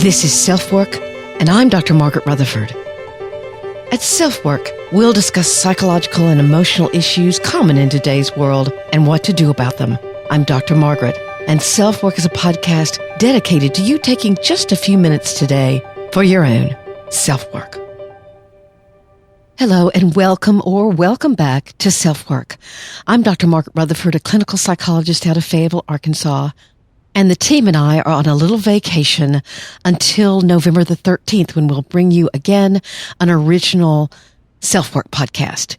This is SelfWork, and I'm Dr. Margaret Rutherford. At SelfWork, we'll discuss psychological and emotional issues common in today's world and what to do about them. I'm Dr. Margaret, and SelfWork is a podcast dedicated to you taking just a few minutes today for your own self-work. Hello and welcome back to SelfWork. I'm Dr. Margaret Rutherford, a clinical psychologist out of Fayetteville, Arkansas, and the team and I are on a little vacation until November the 13th, when we'll bring you again an original SelfWork podcast.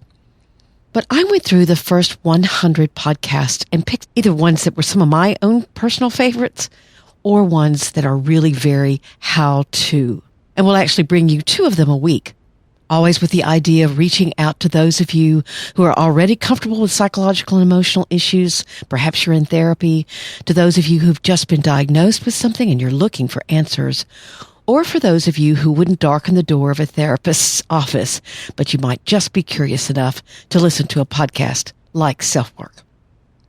But I went through the first 100 podcasts and picked either ones that were some of my own personal favorites or ones that are really very how-to. And we'll actually bring you 2 of them a week, always with the idea of reaching out to those of you who are already comfortable with psychological and emotional issues. Perhaps you're in therapy, to those of you who've just been diagnosed with something and you're looking for answers, or for those of you who wouldn't darken the door of a therapist's office, but you might just be curious enough to listen to a podcast like SelfWork.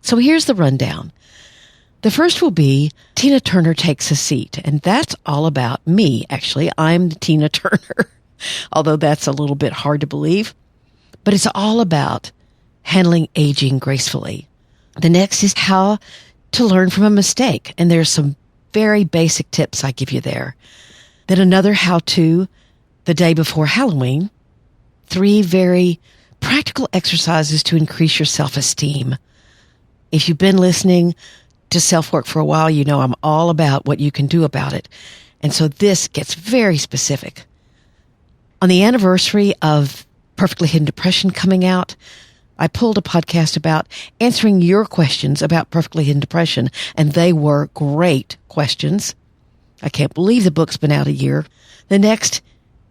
So here's the rundown. The first will be Tina Turner Takes a Seat, and that's all about me, actually. I'm Tina Turner. Although that's a little bit hard to believe. But it's all about handling aging gracefully. The next is how to learn from a mistake. And there's some very basic tips I give you there. Then another how-to the day before Halloween. 3 very practical exercises to increase your self-esteem. If you've been listening to SelfWork for a while, you know I'm all about what you can do about it. And so this gets very specific. On the anniversary of Perfectly Hidden Depression coming out, I pulled a podcast about answering your questions about Perfectly Hidden Depression, and they were great questions. I can't believe the book's been out a year. The next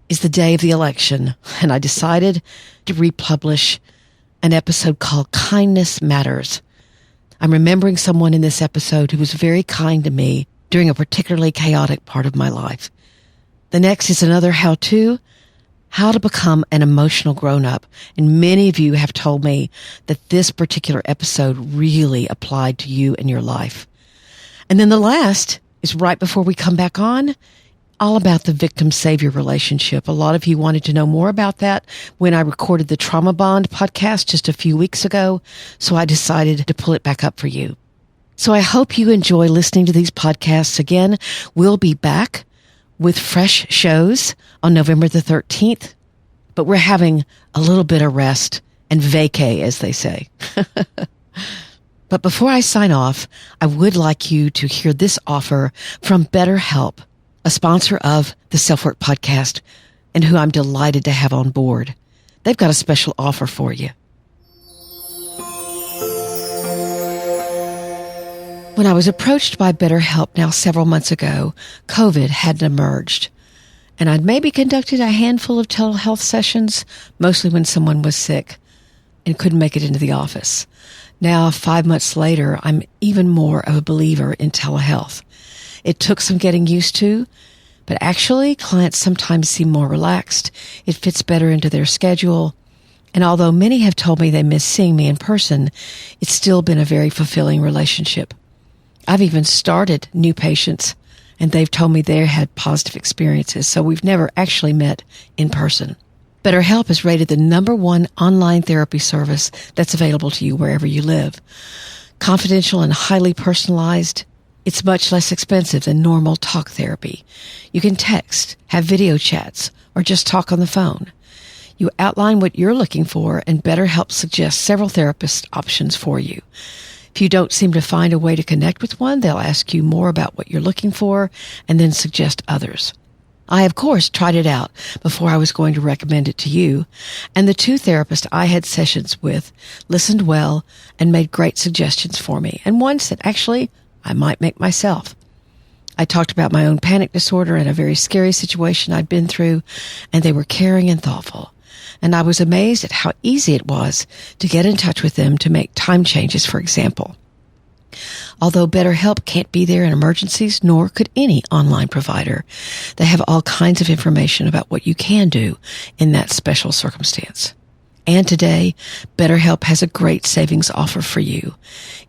is the day of the election, and I decided to republish an episode called Kindness Matters. I'm remembering someone in this episode who was very kind to me during a particularly chaotic part of my life. The next is another how-to become an emotional grown-up. And many of you have told me that this particular episode really applied to you in your life. And then the last is right before we come back on, all about the victim-savior relationship. A lot of you wanted to know more about that when I recorded the Trauma Bond podcast just a few weeks ago, so I decided to pull it back up for you. So I hope you enjoy listening to these podcasts. Again, we'll be back with fresh shows on November the 13th, but we're having a little bit of rest and vacay, as they say. But before I sign off, I would like you to hear this offer from BetterHelp, a sponsor of the SelfWork podcast and who I'm delighted to have on board. They've got a special offer for you. When I was approached by BetterHelp now several months ago, COVID hadn't emerged, and I'd maybe conducted a handful of telehealth sessions, mostly when someone was sick and couldn't make it into the office. Now, 5 months later, I'm even more of a believer in telehealth. It took some getting used to, but actually, clients sometimes seem more relaxed. It fits better into their schedule. And although many have told me they miss seeing me in person, it's still been a very fulfilling relationship. I've even started new patients, and they've told me they had positive experiences, so we've never actually met in person. BetterHelp is rated the #1 online therapy service that's available to you wherever you live. Confidential and highly personalized, it's much less expensive than normal talk therapy. You can text, have video chats, or just talk on the phone. You outline what you're looking for, and BetterHelp suggests several therapist options for you. If you don't seem to find a way to connect with one, they'll ask you more about what you're looking for and then suggest others. I, of course, tried it out before I was going to recommend it to you, and the 2 therapists I had sessions with listened well and made great suggestions for me, and ones that actually I might make myself. I talked about my own panic disorder and a very scary situation I'd been through, and they were caring and thoughtful. And I was amazed at how easy it was to get in touch with them to make time changes, for example. Although BetterHelp can't be there in emergencies, nor could any online provider, they have all kinds of information about what you can do in that special circumstance. And today, BetterHelp has a great savings offer for you.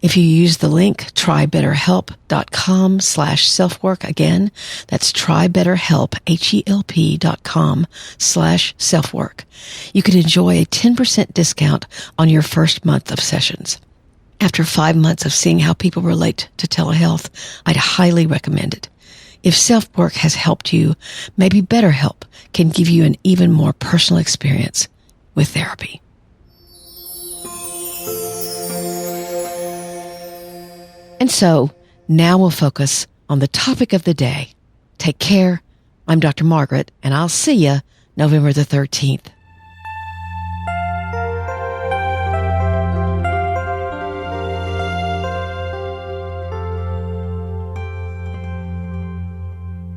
If you use the link trybetterhelp.com/selfwork, again, that's trybetterhelp, HELP.com/selfwork. You can enjoy a 10% discount on your first month of sessions. After 5 months of seeing how people relate to telehealth, I'd highly recommend it. If SelfWork has helped you, maybe BetterHelp can give you an even more personal experience with therapy. And so, now we'll focus on the topic of the day. Take care. I'm Dr. Margaret, and I'll see you November the 13th.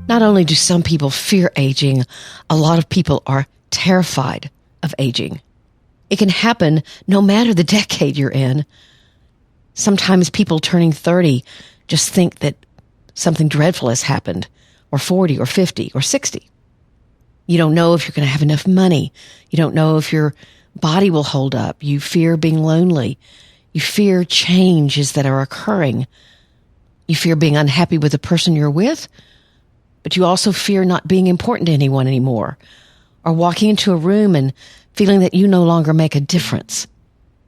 Not only do some people fear aging, a lot of people are terrified of aging. It can happen no matter the decade you're in. Sometimes people turning 30 just think that something dreadful has happened, or 40 or 50 or 60. You don't know if you're going to have enough money. You don't know if your body will hold up. You fear being lonely. You fear changes that are occurring. You fear being unhappy with the person you're with, but you also fear not being important to anyone anymore, or walking into a room and feeling that you no longer make a difference,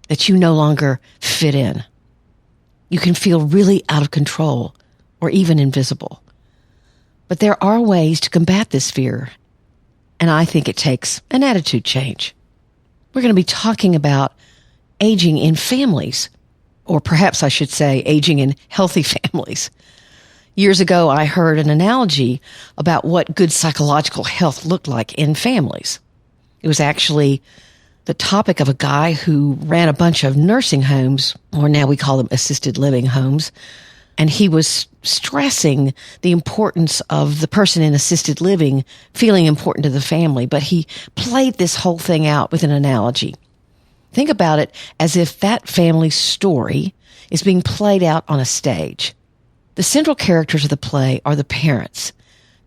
that you no longer fit in. You can feel really out of control or even invisible. But there are ways to combat this fear, and I think it takes an attitude change. We're going to be talking about aging in families, or perhaps I should say aging in healthy families. Years ago, I heard an analogy about what good psychological health looked like in families. It was actually the topic of a guy who ran a bunch of nursing homes, or now we call them assisted living homes, and he was stressing the importance of the person in assisted living feeling important to the family, but he played this whole thing out with an analogy. Think about it as if that family's story is being played out on a stage. The central characters of the play are the parents.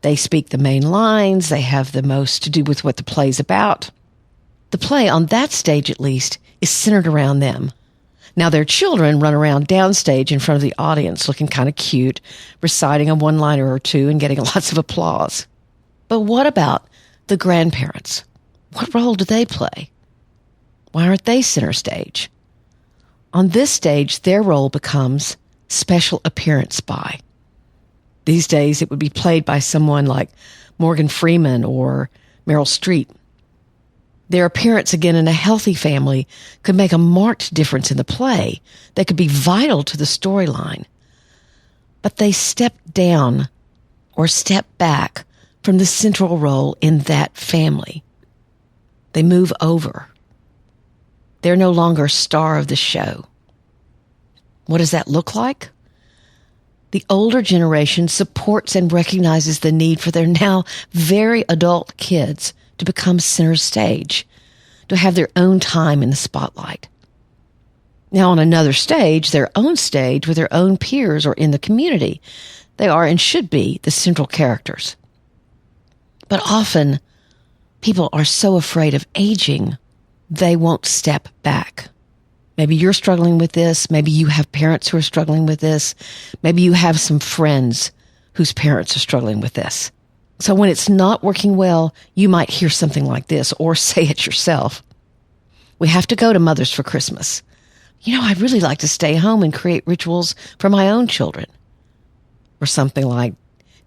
They speak the main lines. They have the most to do with what the play's about. The play, on that stage at least, is centered around them. Now their children run around downstage in front of the audience looking kind of cute, reciting a one-liner or two and getting lots of applause. But what about the grandparents? What role do they play? Why aren't they center stage? On this stage, their role becomes special appearance by. These days, it would be played by someone like Morgan Freeman or Meryl Streep. Their appearance, again, in a healthy family could make a marked difference in the play. They could be vital to the storyline. But they step down or step back from the central role in that family. They move over. They're no longer star of the show. What does that look like? The older generation supports and recognizes the need for their now very adult kids to become center stage, to have their own time in the spotlight. Now on another stage, their own stage with their own peers or in the community, they are and should be the central characters. But often, people are so afraid of aging, they won't step back. Maybe you're struggling with this. Maybe you have parents who are struggling with this. Maybe you have some friends whose parents are struggling with this. So when it's not working well, you might hear something like this or say it yourself. We have to go to Mothers for Christmas. You know, I'd really like to stay home and create rituals for my own children. Or something like,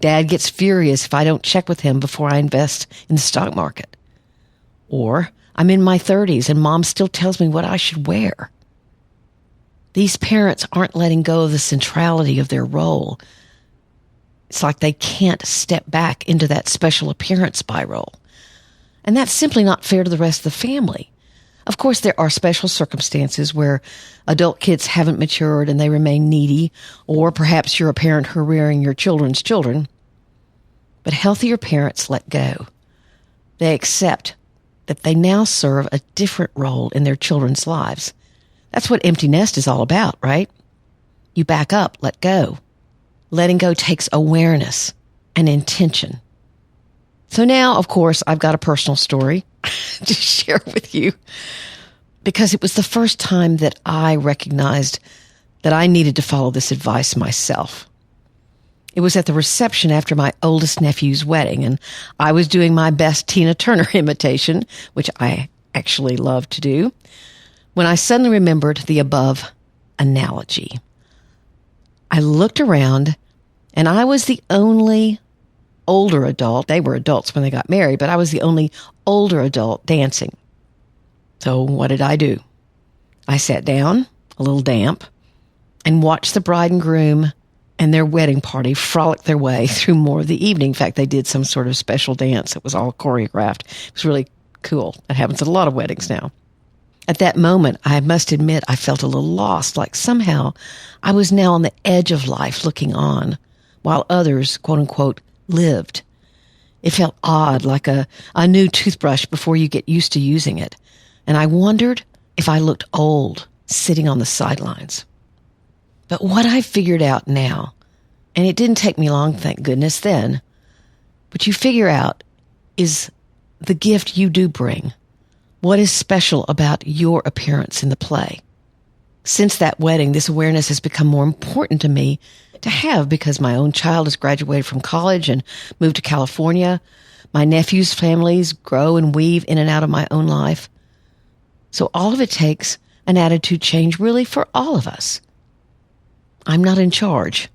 Dad gets furious if I don't check with him before I invest in the stock market. Or, I'm in my 30s and Mom still tells me what I should wear. These parents aren't letting go of the centrality of their role. It's like they can't step back into that special appearance by role. And that's simply not fair to the rest of the family. Of course, there are special circumstances where adult kids haven't matured and they remain needy, or perhaps you're a parent who are rearing your children's children. But healthier parents let go. They accept that they now serve a different role in their children's lives. That's what empty nest is all about, right? You back up, let go. Letting go takes awareness and intention. So now, of course, I've got a personal story to share with you. because it was the first time that I recognized that I needed to follow this advice myself. It was at the reception after my oldest nephew's wedding, and I was doing my best Tina Turner imitation, which I actually love to do, when I suddenly remembered the above analogy. I looked around, and I was the only older adult. They were adults when they got married, but I was the only older adult dancing. So what did I do? I sat down, a little damp, and watched the bride and groom and their wedding party frolic their way through more of the evening. In fact, they did some sort of special dance. It was all choreographed. It was really cool. That happens at a lot of weddings now. At that moment, I must admit, I felt a little lost, like somehow I was now on the edge of life looking on, while others, quote unquote, lived. It felt odd, like a new toothbrush before you get used to using it. And I wondered if I looked old, sitting on the sidelines. But what I figured out now, and it didn't take me long, thank goodness then, but you figure out is the gift you do bring. What is special about your appearance in the play? Since that wedding, this awareness has become more important to me to have because my own child has graduated from college and moved to California. My nephew's families grow and weave in and out of my own life. So all of it takes an attitude change really for all of us. I'm not in charge,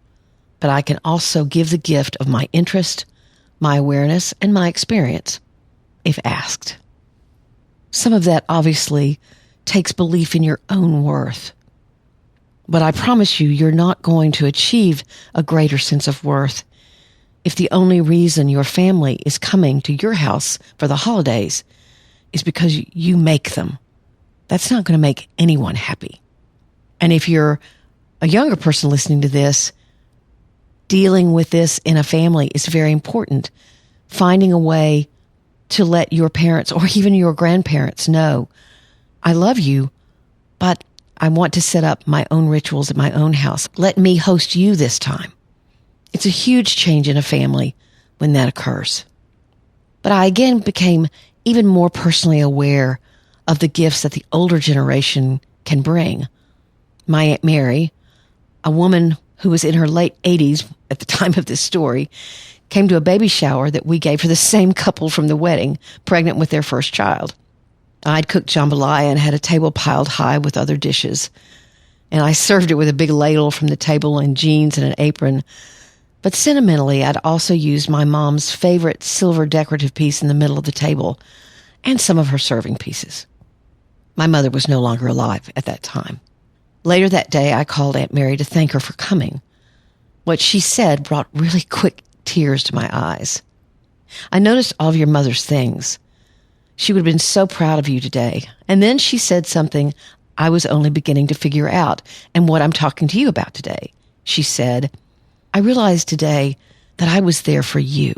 but I can also give the gift of my interest, my awareness, and my experience, if asked. Some of that obviously takes belief in your own worth. But I promise you, you're not going to achieve a greater sense of worth if the only reason your family is coming to your house for the holidays is because you make them. That's not going to make anyone happy. And if you're a younger person listening to this, dealing with this in a family is very important. Finding a way to let your parents or even your grandparents know, I love you, but I want to set up my own rituals at my own house. Let me host you this time. It's a huge change in a family when that occurs. But I again became even more personally aware of the gifts that the older generation can bring. My Aunt Mary, a woman who was in her late 80s at the time of this story, came to a baby shower that we gave for the same couple from the wedding, pregnant with their first child. I'd cooked jambalaya and had a table piled high with other dishes. And I served it with a big ladle from the table and jeans and an apron. But sentimentally, I'd also used my mom's favorite silver decorative piece in the middle of the table and some of her serving pieces. My mother was no longer alive at that time. Later that day, I called Aunt Mary to thank her for coming. What she said brought really quick tears to my eyes. I noticed all of your mother's things. She would have been so proud of you today. And then she said something I was only beginning to figure out and what I'm talking to you about today. She said, I realized today that I was there for you,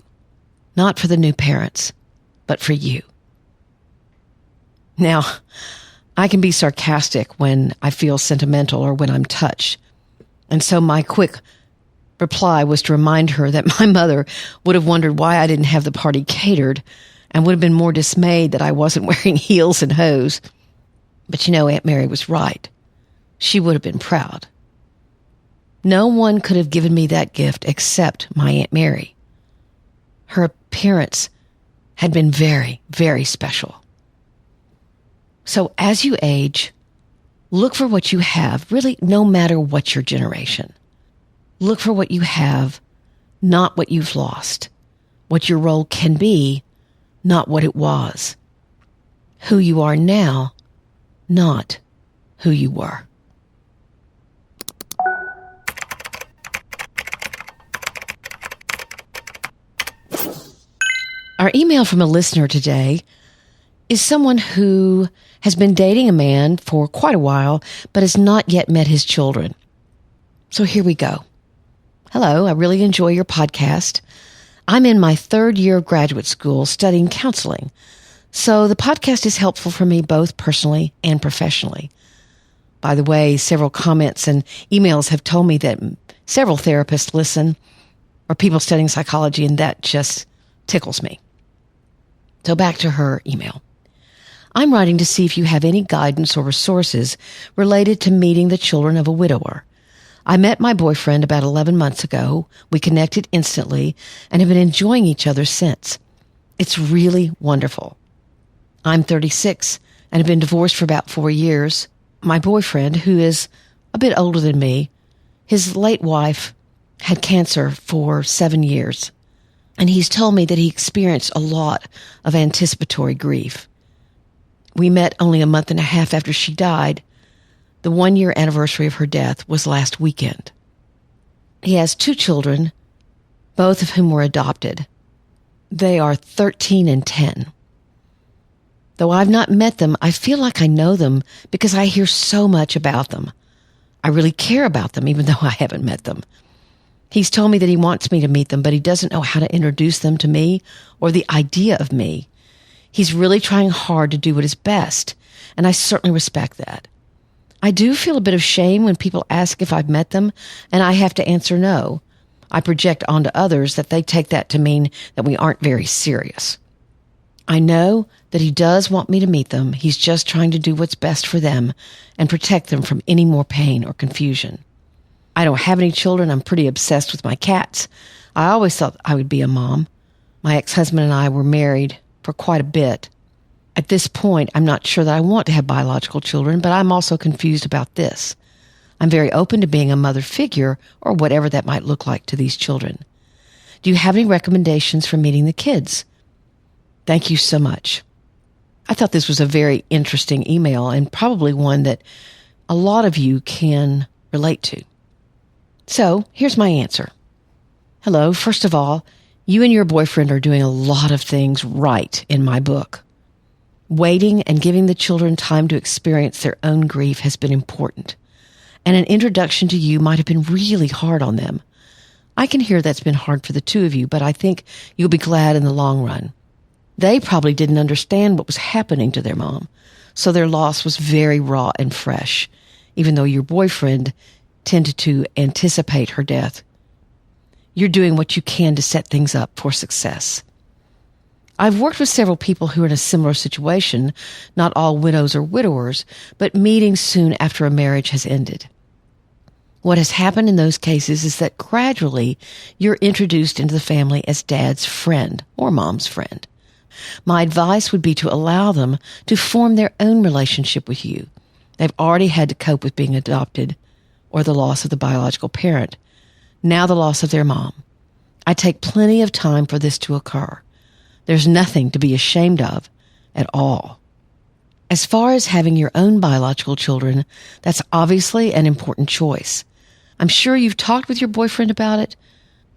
not for the new parents, but for you. Now, I can be sarcastic when I feel sentimental or when I'm touched. And so my quick reply was to remind her that my mother would have wondered why I didn't have the party catered and would have been more dismayed that I wasn't wearing heels and hose. But Aunt Mary was right. She would have been proud. No one could have given me that gift except my Aunt Mary. Her appearance had been very, very special. So as you age, look for what you have, really no matter what your generation. Look for what you have, not what you've lost. What your role can be, not what it was. Who you are now, not who you were. Our email from a listener today is someone who has been dating a man for quite a while, but has not yet met his children. So here we go. Hello, I really enjoy your podcast. I'm in my 3rd year of graduate school studying counseling, so the podcast is helpful for me both personally and professionally. By the way, several comments and emails have told me that several therapists listen, or people studying psychology, and that just tickles me. So back to her email. I'm writing to see if you have any guidance or resources related to meeting the children of a widower. I met my boyfriend about 11 months ago. We connected instantly and have been enjoying each other since. It's really wonderful. I'm 36 and have been divorced for about 4 years. My boyfriend, who is a bit older than me, his late wife had cancer for 7 years, and he's told me that he experienced a lot of anticipatory grief. We met only a month and a half after she died. The 1-year anniversary of her death was last weekend. He has 2 children, both of whom were adopted. They are 13 and 10. Though I've not met them, I feel like I know them because I hear so much about them. I really care about them, even though I haven't met them. He's told me that he wants me to meet them, but he doesn't know how to introduce them to me or the idea of me. He's really trying hard to do what is best, and I certainly respect that. I do feel a bit of shame when people ask if I've met them, and I have to answer no. I project onto others that they take that to mean that we aren't very serious. I know that he does want me to meet them. He's just trying to do what's best for them and protect them from any more pain or confusion. I don't have any children. I'm pretty obsessed with my cats. I always thought I would be a mom. My ex-husband and I were married for quite a bit. At this point, I'm not sure that I want to have biological children, but I'm also confused about this. I'm very open to being a mother figure or whatever that might look like to these children. Do you have any recommendations for meeting the kids? Thank you so much. I thought this was a very interesting email and probably one that a lot of you can relate to. So here's my answer. Hello. First of all, you and your boyfriend are doing a lot of things right in my book. Waiting and giving the children time to experience their own grief has been important, and an introduction to you might have been really hard on them. I can hear that's been hard for the 2 of you, but I think you'll be glad in the long run. They probably didn't understand what was happening to their mom, so their loss was very raw and fresh, even though your boyfriend tended to anticipate her death. You're doing what you can to set things up for success. I've worked with several people who are in a similar situation, not all widows or widowers, but meeting soon after a marriage has ended. What has happened in those cases is that gradually you're introduced into the family as dad's friend or mom's friend. My advice would be to allow them to form their own relationship with you. They've already had to cope with being adopted or the loss of the biological parent, now the loss of their mom. I take plenty of time for this to occur. There's nothing to be ashamed of at all. As far as having your own biological children, that's obviously an important choice. I'm sure you've talked with your boyfriend about it,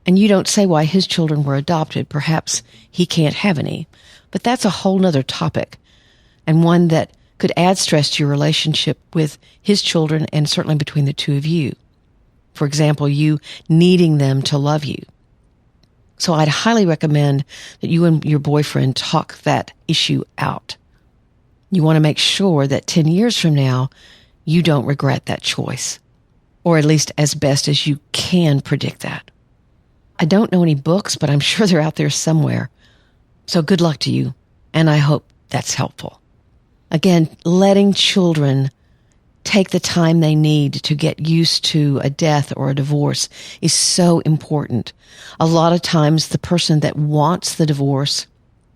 and you don't say why his children were adopted. Perhaps he can't have any, but that's a whole nother topic, and one that could add stress to your relationship with his children and certainly between the 2 of you. For example, you needing them to love you. So I'd highly recommend that you and your boyfriend talk that issue out. You want to make sure that 10 years from now, you don't regret that choice, or at least as best as you can predict that. I don't know any books, but I'm sure they're out there somewhere. So good luck to you, and I hope that's helpful. Again, letting children take the time they need to get used to a death or a divorce is so important. A lot of times the person that wants the divorce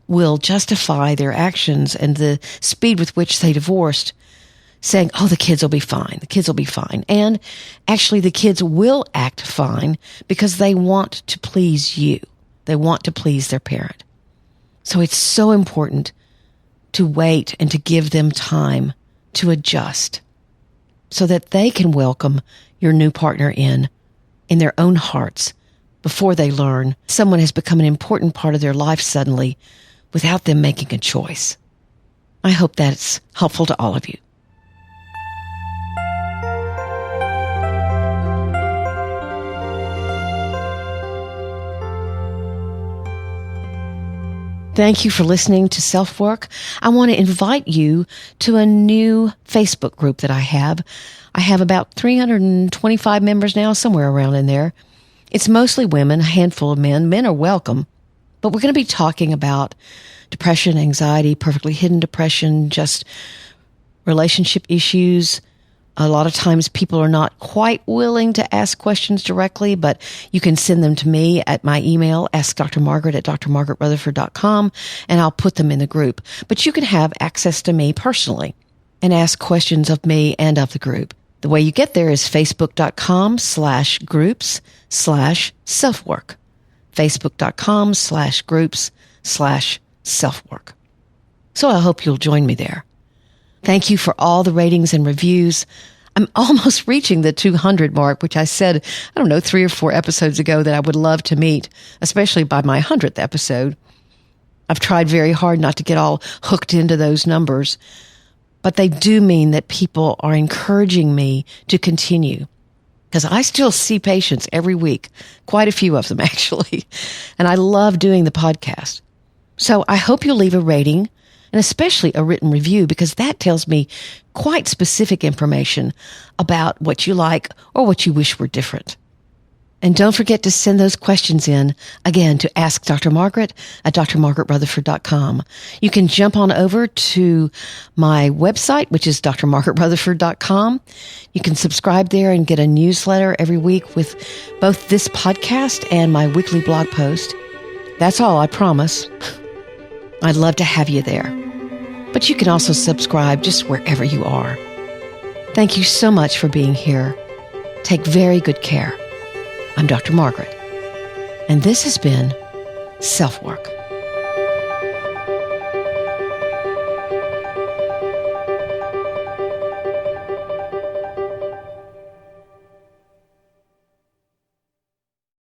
will justify their actions and the speed with which they divorced, saying, oh, the kids will be fine. The kids will be fine. And actually the kids will act fine because they want to please you. They want to please their parent. So it's so important to wait and to give them time to adjust, so that they can welcome your new partner in their own hearts before they learn someone has become an important part of their life suddenly without them making a choice. I hope that's helpful to all of you. Thank you for listening to SelfWork. I want to invite you to a new Facebook group that I have. I have about 325 members now, somewhere around in there. It's mostly women, a handful of men. Men are welcome. But we're going to be talking about depression, anxiety, perfectly hidden depression, just relationship issues. A lot of times people are not quite willing to ask questions directly, but you can send them to me at my email, askdrmargaret@drmargaretrutherford.com, and I'll put them in the group. But you can have access to me personally and ask questions of me and of the group. The way you get there is facebook.com/groups/selfwork. facebook.com/groups/selfwork. So I hope you'll join me there. Thank you for all the ratings and reviews. I'm almost reaching the 200 mark, which I said, 3 or 4 episodes ago that I would love to meet, especially by my 100th episode. I've tried very hard not to get all hooked into those numbers, but they do mean that people are encouraging me to continue, because I still see patients every week, quite a few of them actually, and I love doing the podcast. So I hope you'll leave a rating, and especially a written review, because that tells me quite specific information about what you like or what you wish were different. And don't forget to send those questions in, again, to Ask Dr. Margaret at drmargaretrutherford.com. You can jump on over to my website, which is drmargaretrutherford.com. You can subscribe there and get a newsletter every week with both this podcast and my weekly blog post. That's all, I promise. I'd love to have you there. But you can also subscribe just wherever you are. Thank you so much for being here. Take very good care. I'm Dr. Margaret, and this has been SelfWork.